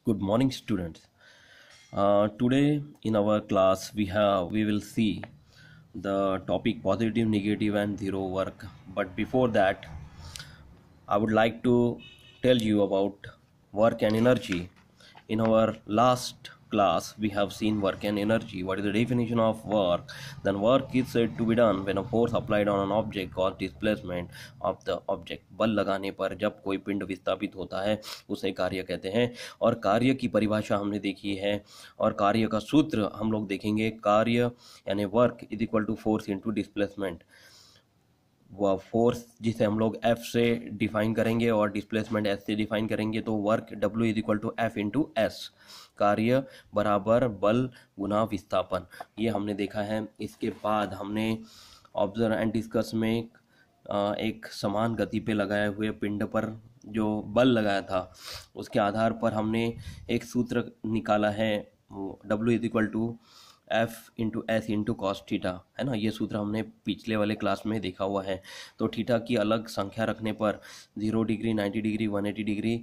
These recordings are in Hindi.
Good morning, students. Today in our class we will see the topic positive, negative, and zero work. But before that, I would like to tell you about work and energy. In our last class, we have seen work and energy. What is the definition of work? Then work is said to be done when a force applied on an object cause displacement of the object. बल लगाने पर जब कोई पिंड विस्थापित होता है उसे कार्य कहते हैं। और कार्य की परिभाषा हमने देखी है और कार्य का सूत्र हम लोग देखेंगे। कार्य यानी work is equal to force into displacement. वह फोर्स जिसे हम लोग F से डिफाइन करेंगे और डिस्प्लेसमेंट S से डिफाइन करेंगे, तो work W is equal to F into S। कार्य बराबर बल गुना विस्थापन, ये हमने देखा है। इसके बाद हमने ऑब्जर्व एंड डिस्कस में एक समान गति पे लगाए हुए पिंड पर जो बल लगाया था उसके आधार पर हमने एक सूत्र निकाला है, W is equal to F into S into cos theta, है ना। ये सूत्र हमने पिछले वाले क्लास में देखा हुआ है। तो थीटा की अलग संख्या रखने पर 0 डिग्री, 90 डिग्री, 180 डिग्री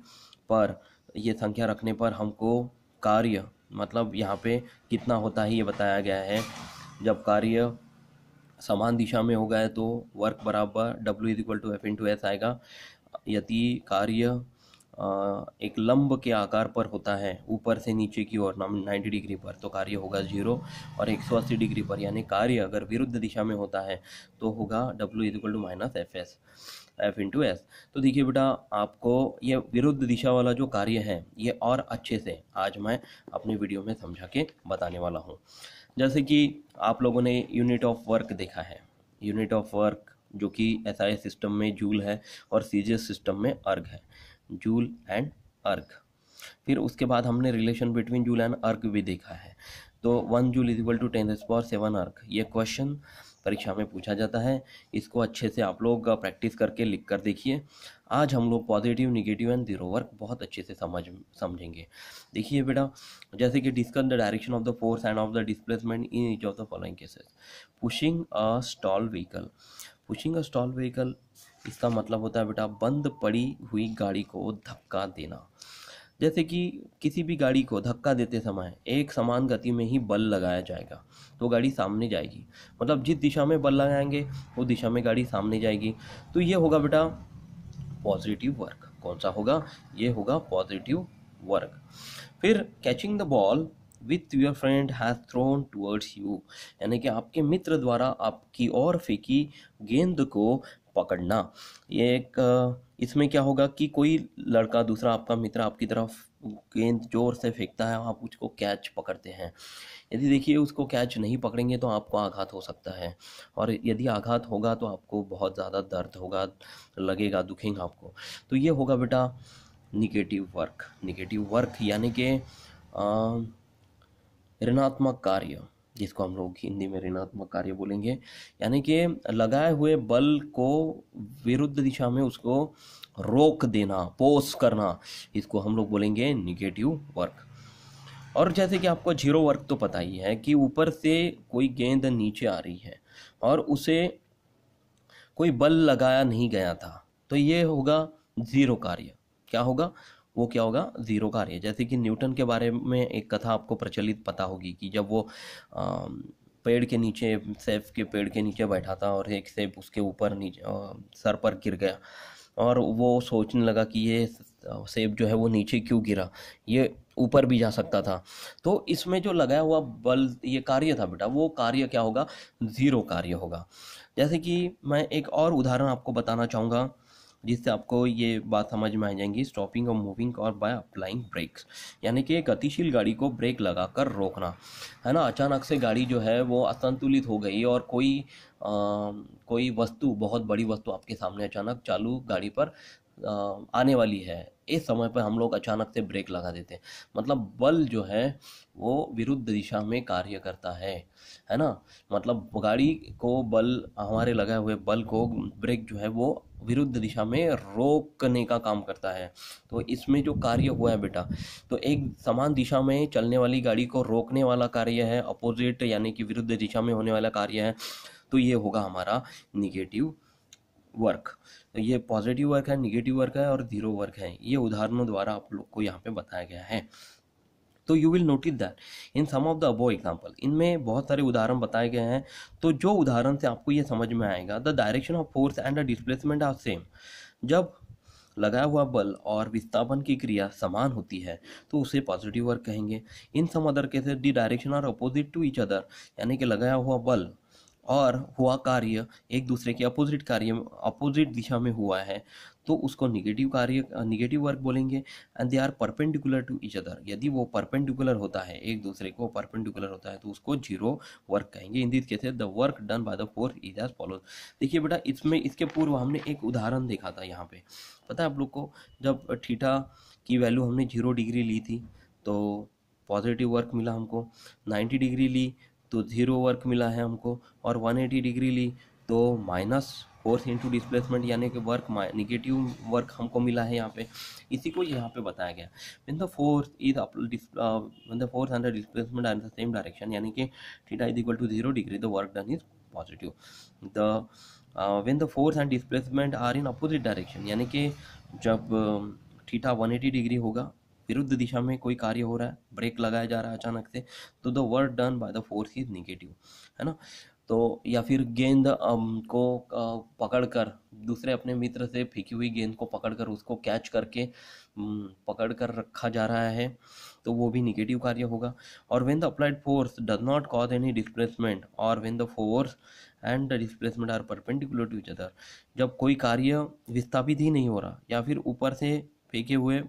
पर ये संख्या रखने पर हमको कार्य मतलब यहाँ पे कितना होता है ये बताया गया है। जब कार्य समान दिशा में होगा है तो वर्क बराबर W is equal to F into S आएगा। यदि कार्य एक लंब के आकार पर होता है ऊपर से नीचे की ओर 90 डिग्री पर, तो कार्य होगा 0। और 180 डिग्री पर यानी कार्य अगर विरुद्ध दिशा में होता है तो होगा W is equal to minus F into S. तो देखिए बेटा, आपको ये विरुद्ध दिशा वाला जो कार्य है ये और अच्छे से आज मैं अपने वीडियो में समझा के बताने वाला हूँ। जैसे कि आप लोगों ने यूनिट ऑफ वर्क देखा है। यूनिट ऑफ वर्क जो कि SI सिस्टम में जूल है और CGS सिस्टम में अर्ग है, जूल एंड अर्ग। फिर उसके बाद हमने रिलेशन बिटवीन जूल एंड अर्ग भी देखा है। तो 1 जूल इज इक्वल टू 10⁻⁷ अर्ग, ये क्वेश्चन परीक्षा में पूछा जाता है। इसको अच्छे से आप लोग प्रैक्टिस करके लिख कर देखिए। आज हम लोग positive, negative and zero work बहुत अच्छे से समझेंगे। देखिए बेटा, जैसे कि discuss the direction of the force end of the displacement in each of the following cases. Pushing a stall vehicle. Pushing a stall vehicle इसका मतलब होता है बेटा बंद पड़ी हुई गाड़ी को धक्का देना। जैसे कि किसी भी गाड़ी को धक्का देते समय एक समान गति में ही बल लगाया जाएगा तो गाड़ी सामने जाएगी। मतलब जिस दिशा में बल लगाएंगे वो दिशा में गाड़ी सामने जाएगी। तो ये होगा बेटा पॉजिटिव वर्क। कौन सा होगा? ये होगा पॉजिटिव वर्क। फिर catching the ball with your friend has thrown towards you, यानी कि आपके मित्र द्वारा आपकी ओर फेंकी गेंद को पकड़ना। ये एक इसमें क्या होगा कि कोई लड़का दूसरा आपका मित्र आपकी तरफ गेंद जोर से फेंकता है, आप उसको कैच पकड़ते हैं। यदि देखिए उसको कैच नहीं पकड़ेंगे तो आपको आघात हो सकता है, और यदि आघात होगा तो आपको बहुत ज़्यादा दर्द होगा, लगेगा, दुखेगा आपको। तो ये होगा बेटा निगेटिव वर्क। निगेटिव वर्क यानी कि ऋणात्मक कार्य, जिसको हम लोग हिंदी में ऋणात्मक कार्य बोलेंगे, यानी कि लगाए हुए बल को विरुद्ध दिशा में उसको रोक देना, पोस करना, इसको हम लोग बोलेंगे निगेटिव वर्क। और जैसे कि आपको जीरो वर्क तो पता ही है कि ऊपर से कोई गेंद नीचे आ रही है और उसे कोई बल लगाया नहीं गया था, तो ये होगा जीरो कार्य। क्या होगा? वो क्या होगा? जीरो कार्य। जैसे कि न्यूटन के बारे में एक कथा आपको प्रचलित पता होगी कि जब वो पेड़ के नीचे, सेब के पेड़ के नीचे बैठा था और एक सेब उसके ऊपर नीचे सर पर गिर गया और वो सोचने लगा कि ये सेब जो है वो नीचे क्यों गिरा, ये ऊपर भी जा सकता था। तो इसमें जो लगाया हुआ बल, ये कार्य था बेटा, वो कार्य क्या होगा? जीरो कार्य होगा। जैसे कि मैं एक और उदाहरण आपको बताना चाहूँगा जिससे आपको ये बात समझ में आ जाएंगी। स्टॉपिंग और मूविंग और बाय अप्लाइंग ब्रेक्स, यानी कि गतिशील गाड़ी को ब्रेक लगाकर रोकना, है ना। अचानक से गाड़ी जो है वो असंतुलित हो गई और कोई वस्तु, बहुत बड़ी वस्तु आपके सामने अचानक चालू गाड़ी पर आने वाली है। इस समय पर हम लोग अचानक से ब्रेक लगा देते हैं। मतलब बल जो है वो विरुद्ध दिशा में कार्य करता है ना। मतलब गाड़ी को बल, हमारे लगाए हुए बल को ब्रेक जो है वो विरुद्ध दिशा में रोकने का काम करता है। तो इसमें जो कार्य हुआ है बेटा, तो एक समान दिशा में चलने वाली गाड़ी को रोकने वाला कार्य है, अपोजिट यानी कि विरुद्ध दिशा में होने वाला कार्य है। तो ये होगा हमारा निगेटिव वर्क, ये पॉजिटिव वर्क है, निगेटिव वर्क है और जीरो वर्क है, ये उदाहरणों द्वारा आप लोग को यहाँ पे बताया गया है। तो you will notice that in some of the above example, इनमें बहुत सारे उदाहरण बताए गए हैं। तो जो उदाहरण से आपको ये समझ में आएगा, the direction of force and the displacement are same, जब लगाया हुआ बल और विस्थापन की क्रिया समान होती है तो उसे पॉजिटिव वर्क कहेंगे। In some other cases the direction are opposite to each other, यानी कि लगाया हुआ बल और हुआ कार्य एक दूसरे के अपोजिट दिशा में हुआ है तो उसको निगेटिव वर्क बोलेंगे। And they are perpendicular to each other, यदि वो परपेंडिकुलर होता है, एक दूसरे को परपेंडिकुलर होता है तो उसको जीरो वर्क कहेंगे। In this cases the work done by the force is as follows. देखिए बेटा, इसमें इसके पूर्व हमने एक उदाहरण देखा था यहाँ पे, पता है आप लोग को, जब थीटा की वैल्यू हमने 0 डिग्री ली थी तो पॉजिटिव वर्क मिला हमको, 90 डिग्री ली तो जीरो वर्क मिला है हमको, और 180 डिग्री ली तो माइनस फोर्स इंटू डिस्प्लेसमेंट यानी कि वर्क निगेटिव वर्क हमको मिला है यहाँ पे। इसी को यहाँ पे बताया गया, when the force and the displacement are in the same direction, यानी कि theta is equal to 0 degree, the work done is positive. The when the force and displacement are in opposite direction, यानी कि जब थीटा 180 डिग्री होगा, विरुद्ध दिशा में कोई कार्य हो रहा है, ब्रेक लगाया जा रहा है अचानक से, तो the work done by the force is negative, है ना। तो या फिर गेंद को पकड़कर, दूसरे अपने मित्र से फेंकी हुई गेंद को पकड़कर उसको कैच करके पकड़ कर रखा जा रहा है तो वो भी निगेटिव कार्य होगा। और when the applied force does not cause any displacement और when the force and the displacement are perpendicular to each other, जब कोई कार्य विस्थापित ही नहीं हो रहा या फिर ऊपर से फेंके हुए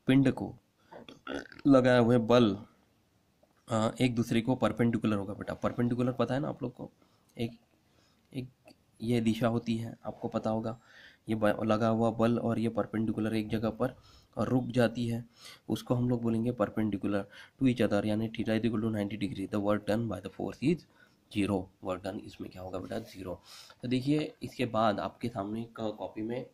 पिंड को लगाए हुए बल एक दूसरे को परपेंडिकुलर होगा। बेटा परपेंडिकुलर पता है ना आप लोग को, एक एक ये दिशा होती है, आपको पता होगा, ये लगा हुआ बल और ये परपेंडिकुलर एक जगह पर और रुक जाती है, उसको हम लोग बोलेंगे परपेंडिकुलर टू ईच अदर, यानी theta is equal to 90 degree, the work done by the force is zero, work done इसमें क्या होगा बेटा, जीरो। तो देखिए इसके बाद आपके सामने कॉपी में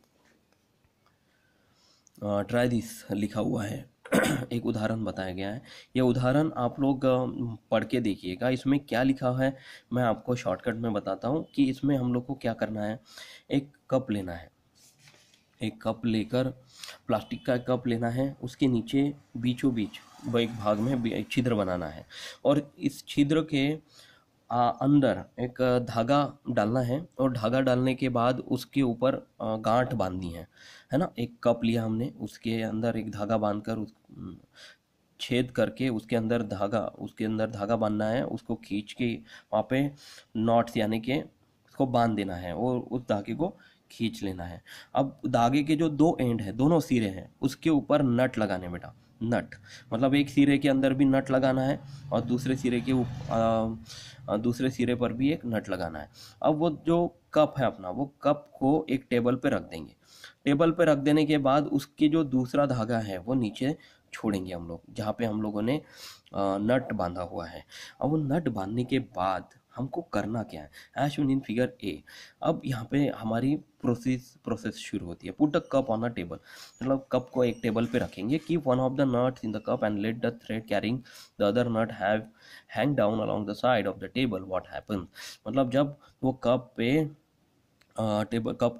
ट्राई दिस लिखा हुआ है, एक उदाहरण बताया गया है। ये उदाहरण आप लोग पढ़ के देखिएगा, इसमें क्या लिखा है मैं आपको शॉर्टकट में बताता हूँ कि इसमें हम लोग को क्या करना है। एक कप लेना है, एक कप लेकर, प्लास्टिक का कप लेना है, उसके नीचे बीचों बीच एक भाग में एक छिद्र बनाना है और इस छिद्र के अंदर एक धागा डालना है और धागा डालने के बाद उसके ऊपर गांठ बांधनी है ना। एक कप लिया हमने, उसके अंदर एक धागा बांधकर उस छेद करके उसके अंदर धागा बांधना है, उसको खींच के वहाँ पे नॉट्स यानी कि उसको बांध देना है और उस धागे को खींच लेना है। अब धागे के जो दो एंड है, दोनों सिरे हैं, उसके ऊपर नट लगाने बेटा, नट मतलब एक सिरे के अंदर भी नट लगाना है और दूसरे सिरे पर भी एक नट लगाना है। अब वो जो कप है अपना, वो कप को एक टेबल पे रख देंगे। टेबल पे रख देने के बाद उसके जो दूसरा धागा है वो नीचे छोड़ेंगे हम लोग, जहाँ पे हम लोगों ने नट बांधा हुआ है। अब वो नट बांधने के बाद हमको करना क्या है, as shown in figure A. अब यहाँ पे हमारी प्रोसेस शुरू होती है। Put a cup on a table, मतलब कप को एक टेबल पे रखेंगे। Keep one of the nuts in the cup and let the thread carrying the other nut have hang down along the side of the table. What happens, मतलब जब वो कप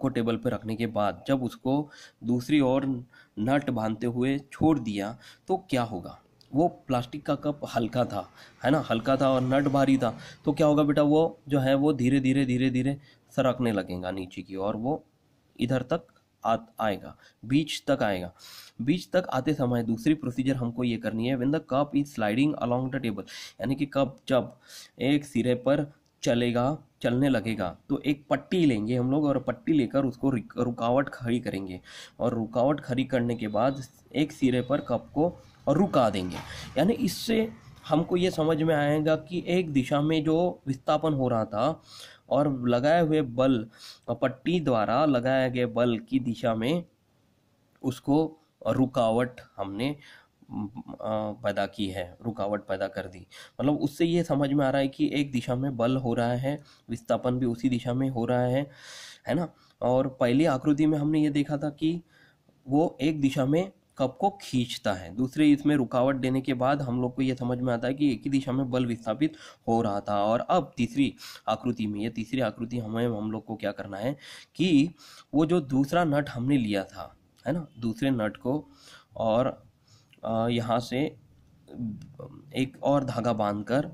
को टेबल पे रखने के बाद जब उसको दूसरी ओर नट बांधते हुए छोड़ दिया तो क्या होगा। वो प्लास्टिक का कप हल्का था, है ना, हल्का था और नट भारी था, तो क्या होगा बेटा, वो जो है वो धीरे धीरे सरकने लगेगा नीचे की और वो इधर तक आएगा, बीच तक आएगा। बीच तक आते समय दूसरी प्रोसीजर हमको ये करनी है, when the cup is sliding along the table, यानी कि कप जब एक सिरे पर चलने लगेगा तो एक पट्टी लेंगे हम लोग और पट्टी लेकर उसको रुकावट खड़ी करेंगे और रुकावट खड़ी करने के बाद एक सिरे पर कप को रुका देंगे। यानी इससे हमको ये समझ में आएगा कि एक दिशा में जो विस्थापन हो रहा था और लगाए हुए बल, पट्टी द्वारा लगाए गए बल की दिशा में उसको रुकावट हमने पैदा की है, रुकावट पैदा कर दी। मतलब उससे ये समझ में आ रहा है कि एक दिशा में बल हो रहा है, विस्थापन भी उसी दिशा में हो रहा है ना। और पहली आकृति में हमने ये देखा था कि वो एक दिशा में कप को खींचता है। दूसरे इसमें रुकावट देने के बाद हम लोग को ये समझ में आता है कि एक ही दिशा में बल विस्थापित हो रहा था। और अब तीसरी आकृति में, ये तीसरी आकृति हम लोग को क्या करना है कि वो जो दूसरा नट हमने लिया था, है ना, दूसरे नट को, और यहाँ से एक और धागा बांधकर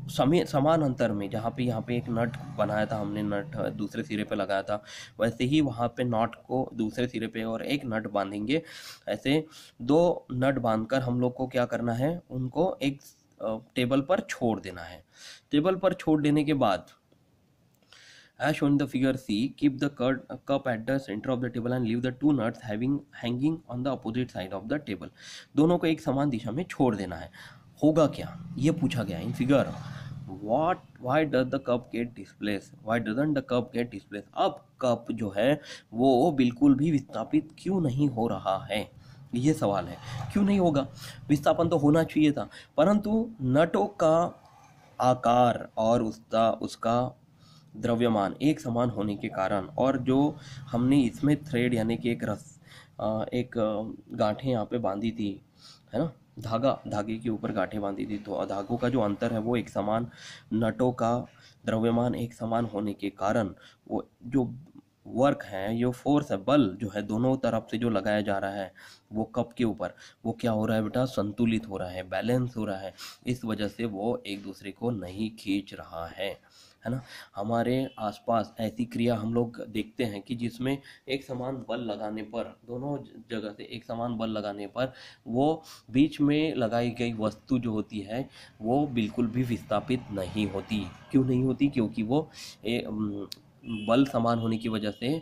समान अंतर में, जहाँ पे यहाँ पे एक नट बनाया था हमने, नट दूसरे सिरे पे लगाया था, वैसे ही वहाँ पे नॉट को दूसरे सिरे पे और एक नट बांधेंगे। ऐसे 2 नट बांधकर हम लोग को क्या करना है, उनको एक टेबल पर छोड़ देना है। टेबल पर छोड़ देने के बाद as shown in the figure C, keep the cup at the center of the table and leave the 2 nuts hanging on the opposite side of the table। दोनों को एक समान दिशा में छोड़ देना है। होगा क्या, ये पूछा गया in figure. why does the cup get displaced, why doesn't the cup get displaced। अब कप जो है वो बिल्कुल भी विस्थापित क्यों नहीं हो रहा है, ये सवाल है। क्यों नहीं होगा, विस्थापन तो होना चाहिए था, परंतु नटों का आकार और उसका द्रव्यमान एक समान होने के कारण, और जो हमने इसमें थ्रेड यानी कि एक गांठें यहाँ पे बांधी थी, है ना, धागे के ऊपर गांठें बांधी थी, तो धागों का जो अंतर है वो एक समान, नटों का द्रव्यमान एक समान होने के कारण वो जो वर्क है, जो फोर्स है, बल जो है दोनों तरफ से जो लगाया जा रहा है वो कप के ऊपर, वो क्या हो रहा है बेटा, संतुलित हो रहा है, बैलेंस हो रहा है। इस वजह से वो एक दूसरे को नहीं खींच रहा है ना। हमारे आसपास ऐसी क्रिया हम लोग देखते हैं कि जिसमें एक समान बल लगाने पर, दोनों जगह से एक समान बल लगाने पर वो बीच में लगाई गई वस्तु जो होती है वो बिल्कुल भी विस्थापित नहीं होती। क्यों नहीं होती, क्योंकि वो बल समान होने की वजह से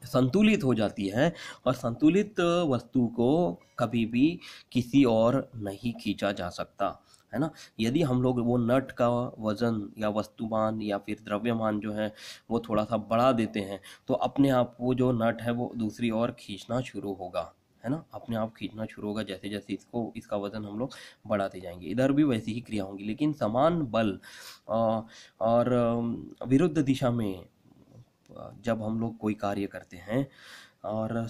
संतुलित हो जाती है, और संतुलित वस्तु को कभी भी किसी और नहीं खींचा जा सकता, है ना। यदि हम लोग वो नट का वजन या वस्तुमान या फिर द्रव्यमान जो है वो थोड़ा सा बढ़ा देते हैं, तो अपने आप वो जो नट है वो दूसरी ओर खींचना शुरू होगा, है ना, अपने आप खींचना शुरू होगा जैसे जैसे इसका वजन हम लोग बढ़ाते जाएंगे। इधर भी वैसी ही क्रिया होंगी, लेकिन समान बल और विरुद्ध दिशा में जब हम लोग कोई कार्य करते हैं और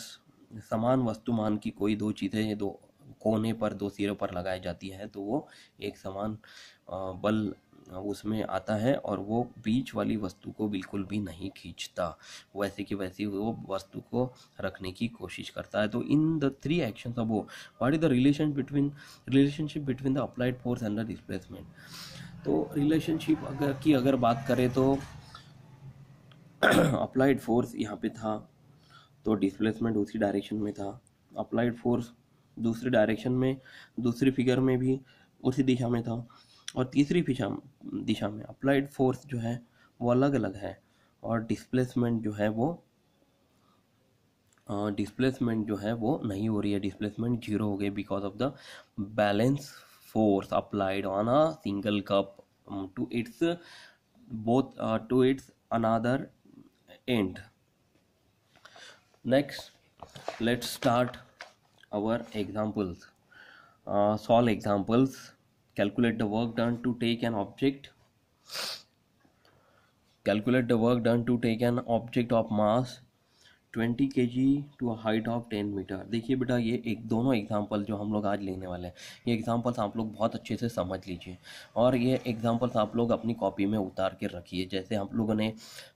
समान वस्तुमान की कोई 2 चीज़ें 2 कोने पर, 2 सिरों पर लगाई जाती है, तो वो एक समान बल उसमें आता है और वो बीच वाली वस्तु को बिल्कुल भी नहीं खींचता, वैसे कि वैसे वो वस्तु को रखने की कोशिश करता है। तो in the 3 actions above, what is the relationship between the applied force and the displacement. तो रिलेशनशिप अगर बात करें तो अप्लाइड फोर्स यहाँ पे था, तो डिस्प्लेसमेंट उसी डायरेक्शन में था। अप्लाइड फोर्स दूसरी डायरेक्शन में, दूसरी फिगर में भी उसी दिशा में था, और तीसरी दिशा में अप्लाइड फोर्स जो है वो अलग अलग है, और डिस्प्लेसमेंट जो है वो नहीं हो रही है, डिस्प्लेसमेंट 0 हो गई because of the balance force applied on a single cup to its another end। Next, let's start our examples. Solve examples. Calculate the work done to take an object. Calculate the work done to take an object of mass 20 kg to a height of 10 metre. देखिए बेटा, ये दोनों एग्जाम्पल जो हम लोग आज लेने वाले हैं, ये एग्जाम्पल्स आप लोग बहुत अच्छे से समझ लीजिए, और ये एग्जाम्पल्स आप लोग अपनी कॉपी में उतार के रखिए। जैसे आप लोगों ने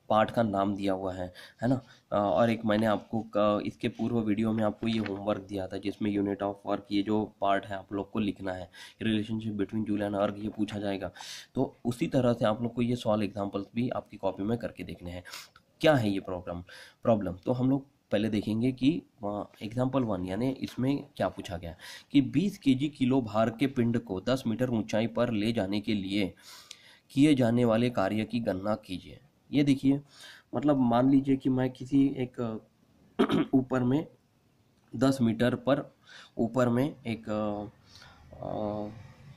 पार्ट का नाम दिया हुआ है ना, और एक मैंने आपको इसके पूर्व वीडियो में आपको ये होमवर्क दिया था जिसमें यूनिट ऑफ वर्क, ये जो पार्ट है आप लोग को लिखना है, रिलेशनशिप बिटवीन जूल एंड अर्ग, ये पूछा जाएगा। तो उसी तरह से आप लोग को ये सॉल्व एग्जाम्पल्स भी आपकी कॉपी में करके देखने हैं। क्या है ये प्रॉब्लम, तो हम लोग पहले देखेंगे कि एग्जाम्पल 1 यानी इसमें क्या पूछा गया कि 20 केजी किलो भार के पिंड को 10 मीटर ऊंचाई पर ले जाने के लिए किए जाने वाले कार्य की गणना कीजिए। ये देखिए, मतलब मान लीजिए कि मैं किसी एक ऊपर में 10 मीटर पर ऊपर में एक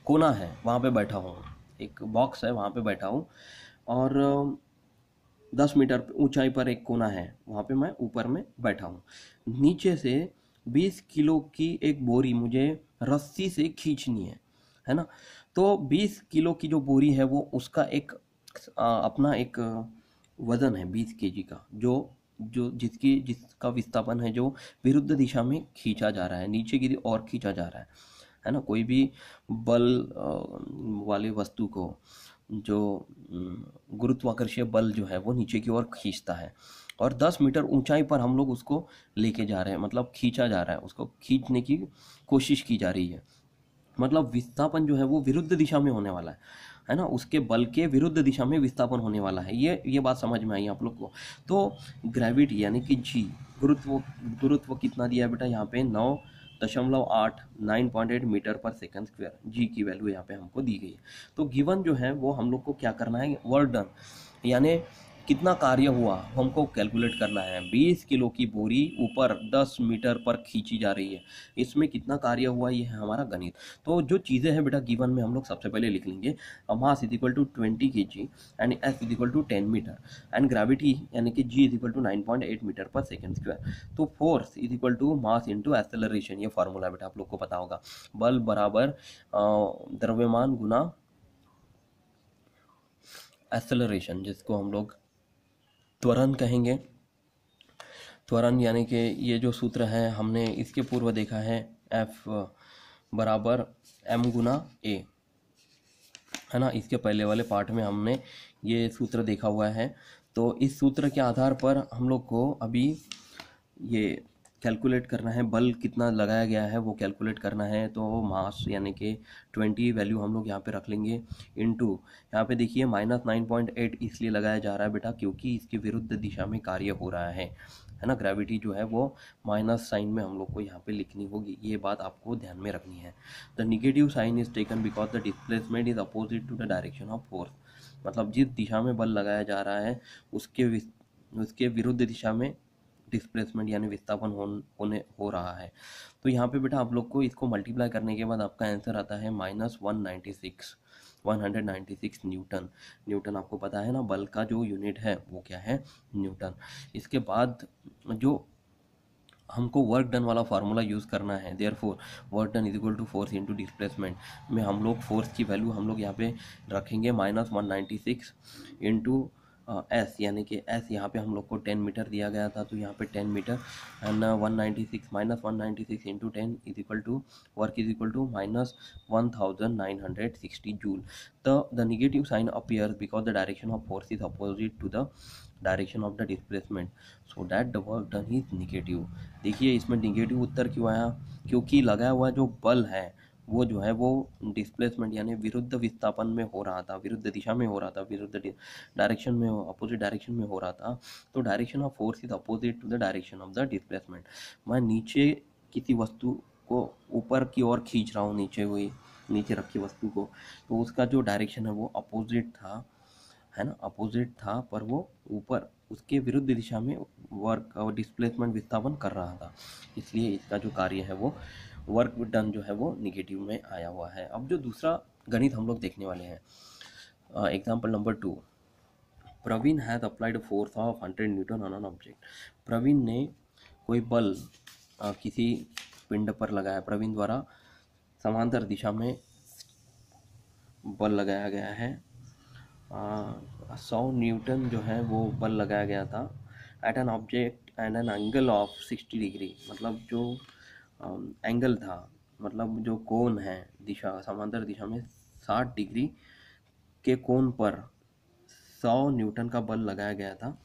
कोना है, वहाँ पे बैठा हूँ, एक बॉक्स है वहाँ पे बैठा हूँ, और 10 मीटर ऊंचाई पर एक कोना है, वहाँ पे मैं ऊपर में बैठा हूँ। नीचे से 20 किलो की एक बोरी मुझे रस्सी से खींचनी है ना। तो 20 किलो की जो बोरी है वो उसका एक अपना एक वज़न है 20 केजी का, जो जो जिसका विस्थापन है जो विरुद्ध दिशा में खींचा जा रहा है, नीचे की ओर खींचा जा रहा है ना। कोई भी बल वाले वस्तु को जो गुरुत्वाकर्षीय बल जो है वो नीचे की ओर खींचता है, और 10 मीटर ऊंचाई पर हम लोग उसको लेके जा रहे हैं, मतलब खींचा जा रहा है, उसको खींचने की कोशिश की जा रही है। मतलब विस्थापन जो है वो विरुद्ध दिशा में होने वाला है ना, उसके बल के विरुद्ध दिशा में विस्थापन होने वाला है। ये बात समझ में आई आप लोग को। तो ग्रेविटी यानी कि जी, गुरुत्व कितना दिया है बेटा यहाँ पे, 9.8 मीटर पर सेकंड स्क्वायर, जी की वैल्यू यहाँ पे हमको दी गई है। तो गिवन जो है वो हम लोग को क्या करना है, वर्क डन यानी कितना कार्य हुआ हमको कैलकुलेट करना है। 20 किलो की बोरी ऊपर 10 मीटर पर खींची जा रही है, इसमें कितना कार्य हुआ, ये है हमारा गणित। तो जो चीज़ें हैं बेटा गिवन में हम लोग सबसे पहले लिख लेंगे, mass is equal to 20 kg and S is equal to 10 metre and gravity यानी कि G is equal to 9.8 metre per second square. तो force is equal to mass into acceleration, ये फार्मूला बेटा आप लोग को पता होगा। बल बराबर द्रव्यमान गुना एक्सेलरेशन, जिसको हम लोग त्वरण कहेंगे। त्वरण यानी कि ये जो सूत्र है हमने इसके पूर्व देखा है, F बराबर m गुना a, है ना। इसके पहले वाले पार्ट में हमने ये सूत्र देखा हुआ है। तो इस सूत्र के आधार पर हम लोग को अभी ये कैलकुलेट करना है, बल कितना लगाया गया है वो कैलकुलेट करना है। तो मास यानी कि 20 वैल्यू हम लोग यहाँ पे रख लेंगे, इनटू यहाँ पे देखिए -9.8 इसलिए लगाया जा रहा है बेटा क्योंकि इसके विरुद्ध दिशा में कार्य हो रहा है ना। ग्रेविटी जो है वो माइनस साइन में हम लोग को यहाँ पे लिखनी होगी, ये बात आपको ध्यान में रखनी है। The negative sign is taken because the displacement is opposite to the direction of force. मतलब जिस दिशा में बल लगाया जा रहा है उसके विरुद्ध दिशा में डिस्प्लेसमेंट यानी विस्थापन हो रहा है। तो यहाँ पे बेटा आप लोग को इसको मल्टीप्लाई करने के बाद आपका आंसर आता है -196 न्यूटन। न्यूटन आपको पता है ना, बल का जो यूनिट है वो क्या है, न्यूटन। इसके बाद जो हमको वर्क डन वाला फार्मूला यूज़ करना है, therefore work done is equal to force into displacement में हम लोग फोर्स की वैल्यू हम लोग यहाँ पे रखेंगे -196 इंटू एस, यानी कि एस यहाँ पे हम लोग को 10 मीटर दिया गया था, तो यहाँ पे 10 metre and 196 -196 into 10 is equal to work is equal to -1960 joule. The negative sign appears because the direction of force is opposite to the direction of the displacement, so that the work done is negative. देखिए इसमें निगेटिव उत्तर क्यों आया, क्योंकि लगाया हुआ जो बल है वो जो है वो डिस्प्लेसमेंट यानी विरुद्ध विस्थापन में हो रहा था, विरुद्ध दिशा में हो रहा था, विरुद्ध डायरेक्शन में, अपोजिट डायरेक्शन में हो रहा था। तो direction of force is opposite to the direction of the displacement. मैं नीचे किसी वस्तु को ऊपर की ओर खींच रहा हूँ, नीचे रखी वस्तु को, तो उसका जो डायरेक्शन है वो अपोजिट था, है ना, अपोजिट था, पर वो ऊपर उसके विरुद्ध दिशा में वर्क और डिस्प्लेसमेंट विस्थापन कर रहा था, इसलिए इसका जो कार्य है वो वर्क डन जो है वो निगेटिव में आया हुआ है। अब जो दूसरा गणित हम लोग देखने वाले हैं, example number 2, Praveen has applied force of 100 newton on an object. Praveen ने कोई बल किसी पिंड पर लगाया, प्रवीण द्वारा समांतर दिशा में बल लगाया गया है, 100 न्यूटन जो है वो बल लगाया गया था at an object and an angle of 60 degree. मतलब जो एंगल था, मतलब जो कोण है, दिशा समांतर दिशा में 60 डिग्री के कोण पर 100 न्यूटन का बल लगाया गया था।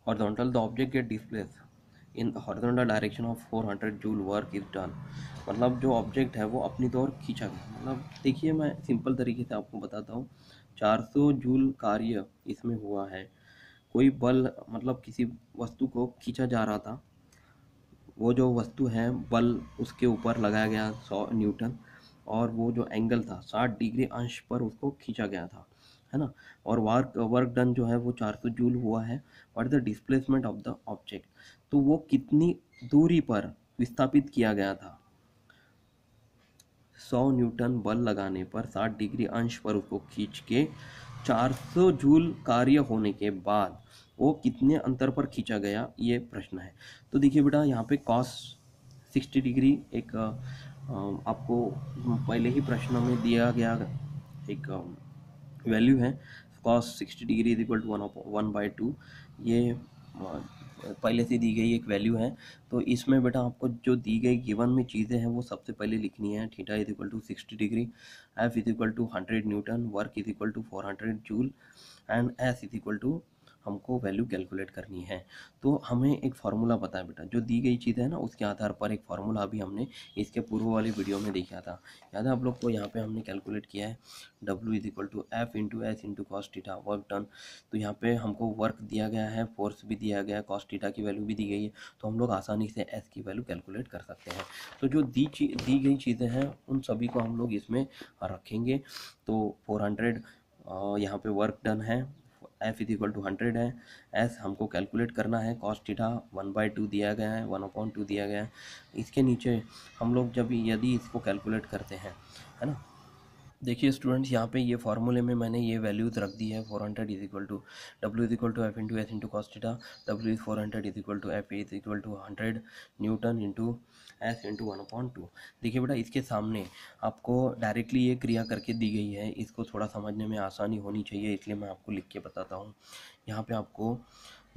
Horizontal the object get displace in horizontal direction of 400 joule, work is done. मतलब जो ऑब्जेक्ट है वो अपनी तौर खींचा गया। मतलब देखिए मैं सिंपल तरीके से आपको बताता हूँ, 400 जूल कार्य इसमें हुआ है। कोई बल मतलब किसी वस्तु को खींचा जा रहा था, वो जो वस्तु है बल उसके ऊपर लगाया गया 100 न्यूटन, और वो जो एंगल था 60 डिग्री अंश पर उसको खींचा गया था, है ना। और वर्क डन जो है वो 400 जूल हुआ है। What the displacement of the object, तो वो कितनी दूरी पर विस्थापित किया गया था। 100 न्यूटन बल लगाने पर 60 डिग्री अंश पर उसको खींच के 400 जूल कार्य होने के बाद वो कितने अंतर पर खींचा गया, ये प्रश्न है। तो देखिए बेटा यहाँ पे cos 60 डिग्री एक आपको पहले ही प्रश्न में दिया गया एक वैल्यू है, cos 60 degree is equal to 1/2। ये पहले से दी गई एक वैल्यू है। तो इसमें बेटा आपको जो दी गई गिवन में चीज़ें हैं वो सबसे पहले लिखनी है। Theta is equal to 60 degree, F is equal to 100 newton, work is equal to 400 joule and S is equal to हमको वैल्यू कैलकुलेट करनी है। तो हमें एक फार्मूला पता है बेटा, जो दी गई चीज़ है ना उसके आधार पर एक फार्मूला भी हमने इसके पूर्व वाली वीडियो में देखा था, याद है आप लोग को। यहाँ पे हमने कैलकुलेट किया है W is equal to F into S into cos theta work done. तो यहाँ पे हमको वर्क दिया गया है, फोर्स भी दिया गया है, कॉस थीटा की वैल्यू भी दी गई है, तो हम लोग आसानी से एस की वैल्यू कैलकुलेट कर सकते हैं। तो जो दी गई चीज़ें हैं उन सभी को हम लोग इसमें रखेंगे। तो 400 यहाँ पे वर्क डन है, एफ इज इक्वल टू 100 है, एस हमको कैलकुलेट करना है, कॉस थीटा 1/2 दिया गया है, 1/2 दिया गया है। इसके नीचे हम लोग जब यदि इसको कैलकुलेट करते हैं, है ना, देखिए स्टूडेंट्स यहाँ पे ये फार्मूले में मैंने ये वैल्यूज रख दी है। 400 is equal to W is equal to F into S into cos theta, W is 400 is equal to F is equal to 100 newton into S into 1/2। देखिए बेटा इसके सामने आपको डायरेक्टली ये क्रिया करके दी गई है, इसको थोड़ा समझने में आसानी होनी चाहिए, इसलिए मैं आपको लिख के बताता हूँ। यहाँ पे आपको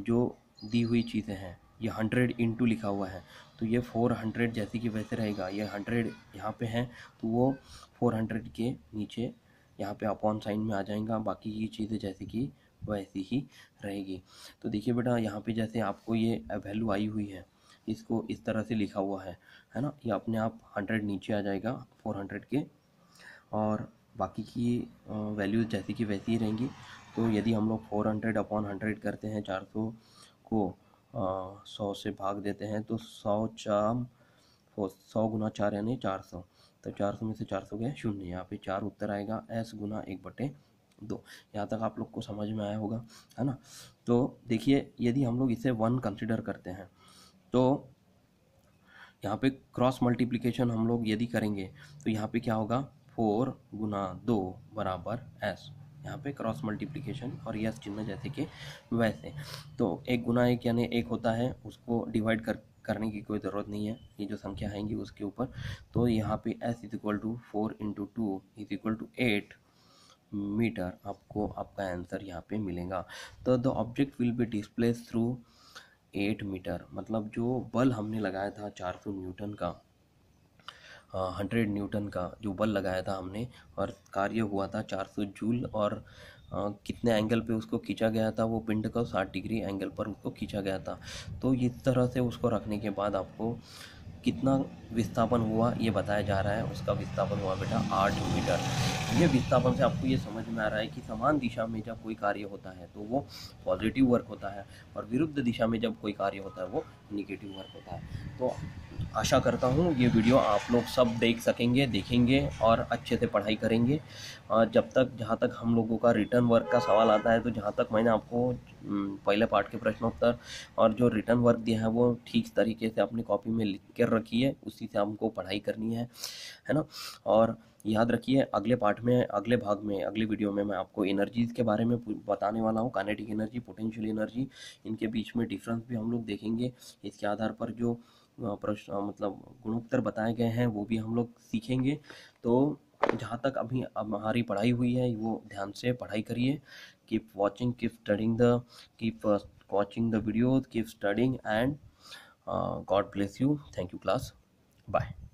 जो दी हुई चीज़ें हैं ये 100 इंटू लिखा हुआ है, तो ये 400 जैसे कि वैसे रहेगा। ये 100 यहाँ पे है तो वो 400 के नीचे यहाँ पे अपॉन साइन में आ जाएगा, बाकी ये चीज़ें जैसे कि वैसी ही रहेगी। तो देखिए बेटा यहाँ पे जैसे आपको ये वैल्यू आई हुई है, इसको इस तरह से लिखा हुआ है ना, ये अपने आप 100 नीचे आ जाएगा 400 के, और बाकी की वैल्यूज़ जैसी कि वैसी ही रहेंगी। तो यदि हम लोग 400 अपॉन 100 करते हैं, 400 को 100 से भाग देते हैं, तो 100 गुना 4 यानी 400, तो 400 में से 400 गए 0, यहाँ पे 4 उत्तर आएगा, एस गुना 1/2। यहाँ तक आप लोग को समझ में आया होगा, है ना। तो देखिए यदि हम लोग इसे 1 कंसिडर करते हैं तो यहाँ पे क्रॉस मल्टीप्लिकेशन हम लोग यदि करेंगे तो यहाँ पे क्या होगा, 4 गुना 2 बराबर एस। यहाँ पे क्रॉस मल्टीप्लिकेशन और यस चिन्ह जैसे कि वैसे। तो 1 गुना 1 यानी 1 होता है, उसको डिवाइड करने की कोई ज़रूरत नहीं है, ये जो संख्या आएंगी उसके ऊपर। तो यहाँ पे S is equal to 4 into 2 is equal to 8 metre, आपको आपका आंसर यहाँ पे मिलेगा। तो the object will be displace through 8 metre, मतलब जो बल हमने लगाया था 400 न्यूटन का, 100 न्यूटन का जो बल लगाया था हमने, और कार्य हुआ था 400 जूल, और कितने एंगल पे उसको खींचा गया था, वो पिंड को 60 डिग्री एंगल पर उसको खींचा गया था। तो इस तरह से उसको रखने के बाद आपको कितना विस्थापन हुआ ये बताया जा रहा है। उसका विस्थापन हुआ बेटा 8 मीटर। ये विस्थापन से आपको ये समझ में आ रहा है कि समान दिशा में जब कोई कार्य होता है तो वो पॉजिटिव वर्क होता है, और विरुद्ध दिशा में जब कोई कार्य होता है वो निगेटिव वर्क होता है। तो आशा करता हूँ ये वीडियो आप लोग सब देखेंगे और अच्छे से पढ़ाई करेंगे। जब तक जहाँ तक हम लोगों का रिटर्न वर्क का सवाल आता है, तो जहाँ तक मैंने आपको पहले पार्ट के प्रश्नोत्तर और जो रिटर्न वर्क दिया है वो ठीक तरीके से अपनी कॉपी में लिख कर रखिए, उसी से हमको पढ़ाई करनी है ना। और याद रखिए अगले पार्ट में, अगले भाग में, अगली वीडियो में मैं आपको एनर्जीज़ के बारे में बताने वाला हूँ। काइनेटिक एनर्जी, पोटेंशियल एनर्जी, इनके बीच में डिफरेंस भी हम लोग देखेंगे। इसके आधार पर जो प्रश्न मतलब गुणोत्तर बताए गए हैं वो भी हम लोग सीखेंगे। तो जहाँ तक अभी हमारी पढ़ाई हुई है वो ध्यान से पढ़ाई करिए। Keep watching, keep watching the videos, keep studying, and God bless you. Thank you class. Bye.